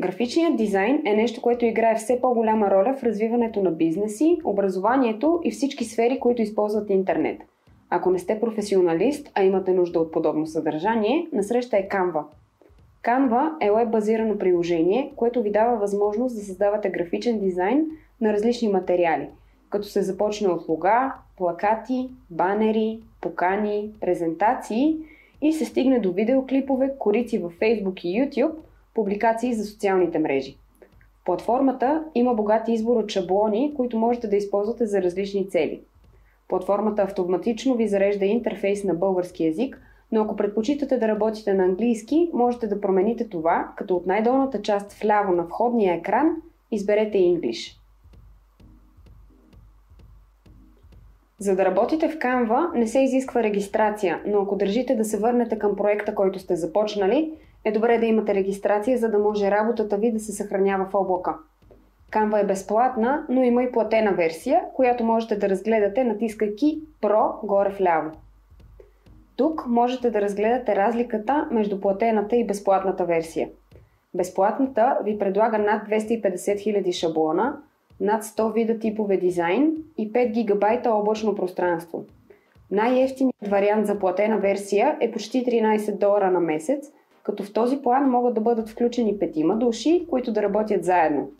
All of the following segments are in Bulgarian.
Графичният дизайн е нещо, което играе все по-голяма роля в развиването на бизнеси, образованието и всички сфери, които използват интернет. Ако не сте професионалист, а имате нужда от подобно съдържание, насреща е Canva. Canva е уеб-базирано приложение, което ви дава възможност да създавате графичен дизайн на различни материали, като се започне от лога, плакати, банери, покани, презентации и се стигне до видеоклипове, корици във Facebook и YouTube, публикации за социалните мрежи. В платформата има богат избор от шаблони, които можете да използвате за различни цели. Платформата автоматично ви зарежда интерфейс на български език, но ако предпочитате да работите на английски, можете да промените това, като от най-долната част вляво на входния екран изберете English. За да работите в Canva не се изисква регистрация, но ако държите да се върнете към проекта, който сте започнали, е добре да имате регистрация, за да може работата ви да се съхранява в облака. Canva е безплатна, но има и платена версия, която можете да разгледате, натискайки Pro горе вляво. Тук можете да разгледате разликата между платената и безплатната версия. Безплатната ви предлага над 250 000 шаблона, над 100 вида типове дизайн и 5 гигабайта облачно пространство. Най-евтиният вариант за платена версия е почти $13 на месец, като в този план могат да бъдат включени 5 души, които да работят заедно.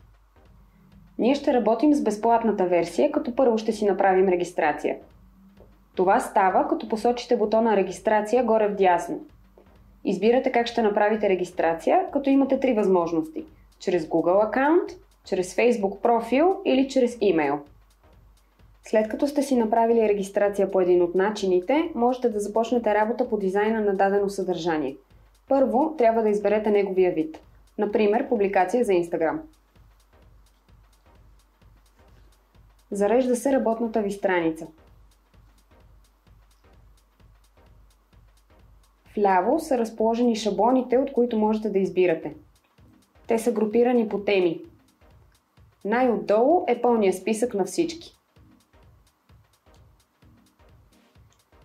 Ние ще работим с безплатната версия, като първо ще си направим регистрация. Това става, като посочите бутона регистрация горе вдясно. Избирате как ще направите регистрация, като имате 3 възможности – чрез Google акаунт, чрез Facebook профил или чрез имейл. След като сте си направили регистрация по един от начините, можете да започнете работа по дизайна на дадено съдържание. Първо, трябва да изберете неговия вид. Например, публикация за Instagram. Зарежда се работната ви страница. Вляво са разположени шаблоните, от които можете да избирате. Те са групирани по теми. Най-отдолу е пълният списък на всички.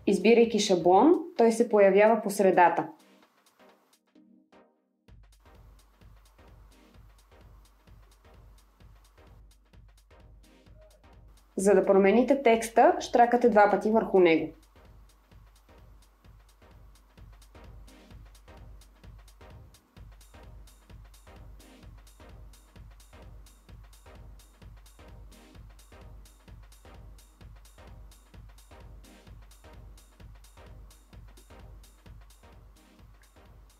Избирайки шаблон, той се появява по средата. За да промените текста, щракате 2 пъти върху него.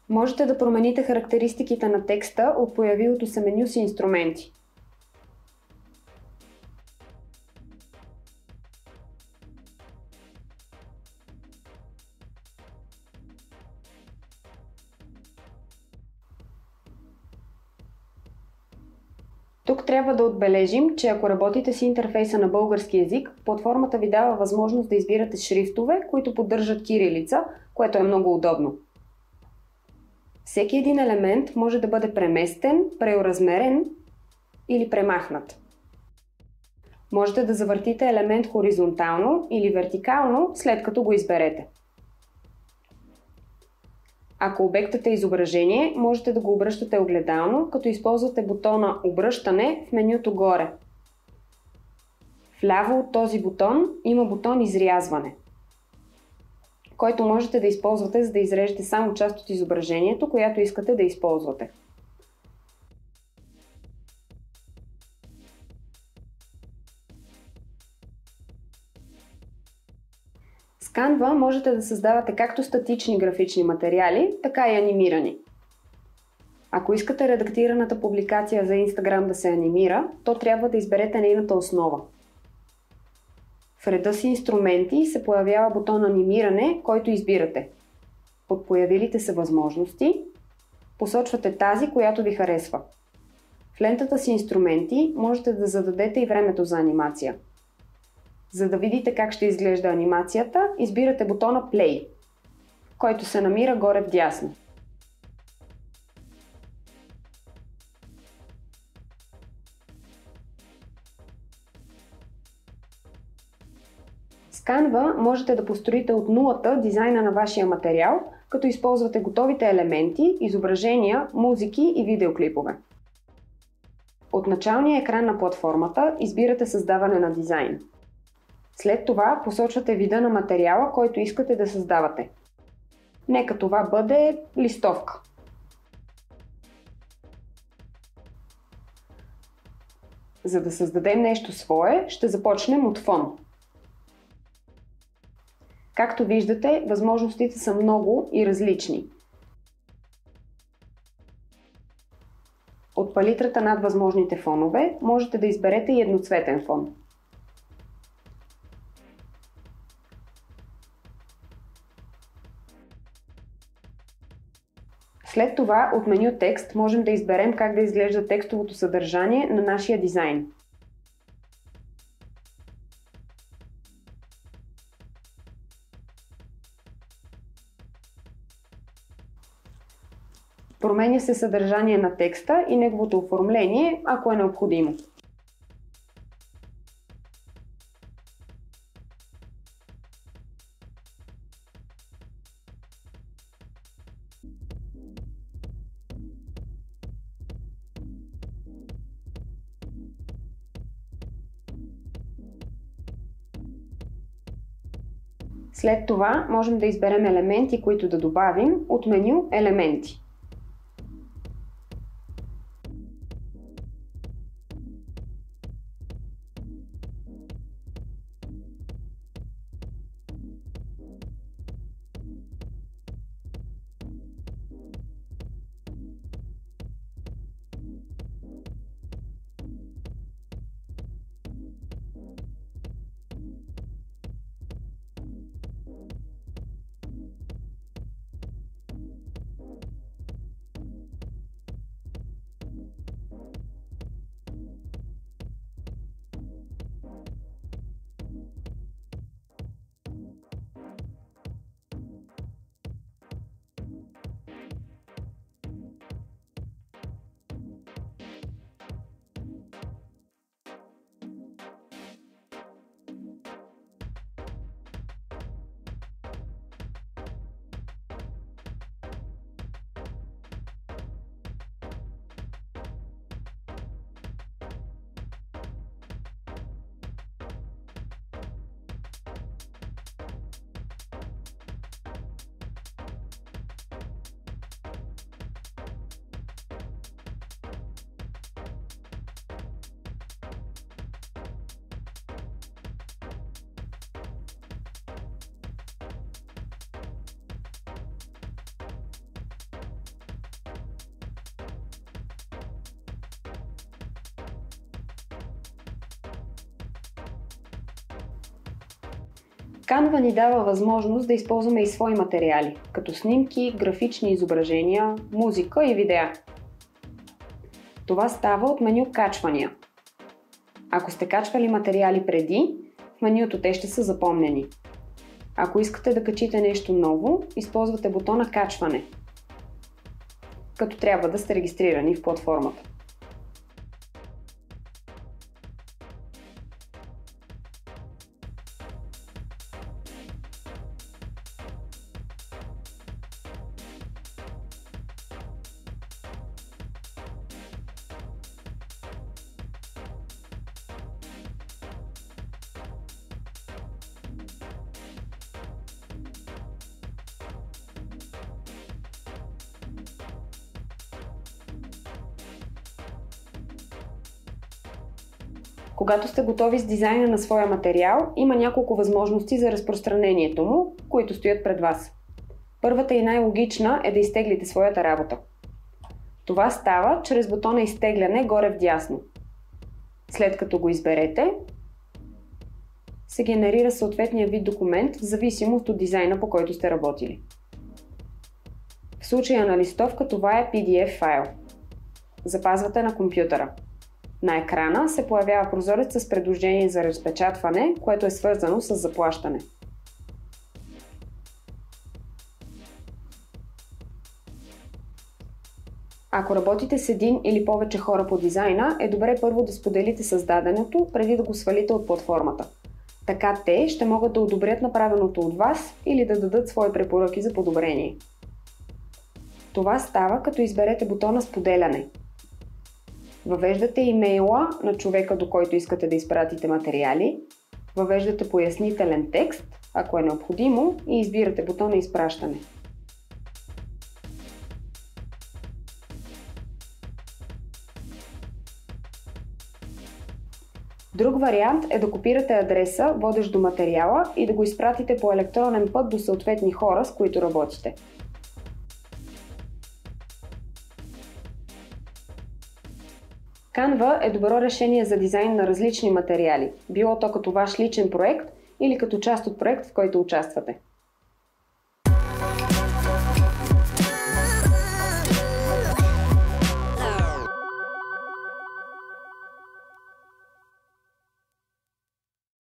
Можете да промените характеристиките на текста от появилото се меню с инструменти. Тук трябва да отбележим, че ако работите с интерфейса на български език, платформата ви дава възможност да избирате шрифтове, които поддържат кирилица, което е много удобно. Всеки един елемент може да бъде преместен, преоразмерен или премахнат. Можете да завъртите елемент хоризонтално или вертикално, след като го изберете. Ако обектът е изображение, можете да го обръщате огледално, като използвате бутона Обръщане в менюто горе. Вляво от този бутон има бутон Изрязване, който можете да използвате, за да изрежете само част от изображението, която искате да използвате. С Canva можете да създавате както статични графични материали, така и анимирани. Ако искате редактираната публикация за Instagram да се анимира, то трябва да изберете нейната основа. В реда си инструменти се появява бутон Анимиране, който избирате. От появилите се възможности посочвате тази, която ви харесва. В лентата си инструменти можете да зададете и времето за анимация. За да видите как ще изглежда анимацията, избирате бутона Play, който се намира горе вдясно. С Canva можете да построите от нулата дизайна на вашия материал, като използвате готовите елементи, изображения, музики и видеоклипове. От началния екран на платформата избирате създаване на дизайн. След това посочвате вида на материала, който искате да създавате. Нека това бъде листовка. За да създадем нещо свое, ще започнем от фон. Както виждате, възможностите са много и различни. От палитрата над възможните фонове можете да изберете и едноцветен фон. След това от меню текст можем да изберем как да изглежда текстовото съдържание на нашия дизайн. Променя се съдържание на текста и неговото оформление, ако е необходимо. След това можем да изберем елементи, които да добавим от меню Елементи. Canva ни дава възможност да използваме и свои материали, като снимки, графични изображения, музика и видеа. Това става от меню Качвания. Ако сте качвали материали преди, в менюто те ще са запомнени. Ако искате да качите нещо ново, използвате бутона Качване, като трябва да сте регистрирани в платформата. Когато сте готови с дизайна на своя материал, има няколко възможности за разпространението му, които стоят пред вас. Първата и най-логична е да изтеглите своята работа. Това става чрез бутона изтегляне горе вдясно. След като го изберете, се генерира съответния вид документ в зависимост от дизайна, по който сте работили. В случая на листовка това е PDF файл. Запазвате на компютъра. На екрана се появява прозорец с предложение за разпечатване, което е свързано с заплащане. Ако работите с един или повече хора по дизайна, е добре първо да споделите създаденото, преди да го свалите от платформата. Така те ще могат да одобрят направеното от вас или да дадат свои препоръки за подобрение. Това става, като изберете бутона Споделяне. Въвеждате имейла на човека, до който искате да изпратите материали, въвеждате пояснителен текст, ако е необходимо, и избирате бутона изпращане. Друг вариант е да копирате адреса, водещ до материала, и да го изпратите по електронен път до съответни хора, с които работите. Canva е добро решение за дизайн на различни материали, било то като ваш личен проект или като част от проект, в който участвате.